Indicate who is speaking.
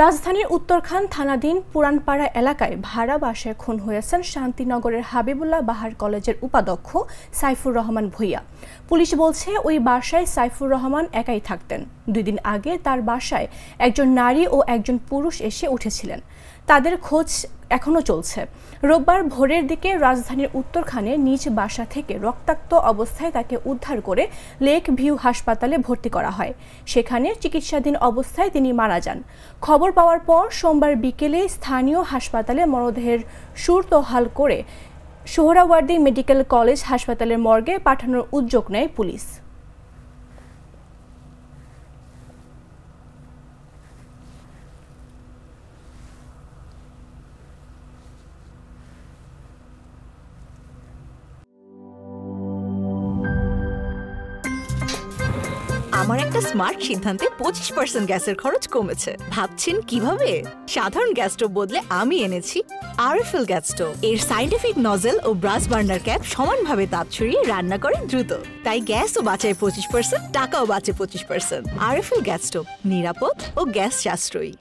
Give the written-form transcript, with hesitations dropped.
Speaker 1: রাজধানীর উত্তরখান থানাধীন পুরানপাড়া এলাকায় ভাড়া বাসায় খুন হয়েছেন শান্তিনগরের হাবিবুল্লাহ বাহার কলেজের উপাধ্যক্ষ সাইফুর রহমান ভূঁইয়া। পুলিশ বলছে ওই বাসায় সাইফুর রহমান একাই থাকতেন। 2 দিন আগে তার বাসায় একজন নারী ও একজন পুরুষ এসে উঠেছিলেন। তাদের খোঁজ এখনো চলছে। রোববার ভোরের দিকে রাজধানীর উত্তরখানে নিজ বাসা থেকে রক্তাক্ত অবস্থায় তাকে উদ্ধার করে লেক ভিউ হাসপাতালে ভর্তি করা হয়। সেখানে চিকিৎসাধীন অবস্থায় তিনি মারা যান। খবর পাওয়ার পর সোমবার বিকেলে স্থানীয় হাসপাতালে মরদেহের সুরতহাল করে সোহরাওয়ার্দী মেডিকেল কলেজ হাসপাতালের মর্গে পাঠানোর উদ্যোগ নেয় পুলিশ।
Speaker 2: আমার একটা স্মার্ট সিদ্ধান্তে 25% গ্যাসের খরচ কমেছে। ভাবছেন কিভাবে? সাধারণ গ্যাস স্টোভ বদলে আমি এনেছি আরএফএল গ্যাস স্টোভ। এর সাইন্টিফিক নজল ও ব্রাস বার্নার ক্যাপ সমানভাবে তাপ ছড়িয়ে রান্না করে দ্রুত। তাই গ্যাসও বাঁচায় 25%, টাকাও বাঁচে 25%। আরএফএল গ্যাস স্টোভ নিরাপদ ও গ্যাস সাশ্রয়ী।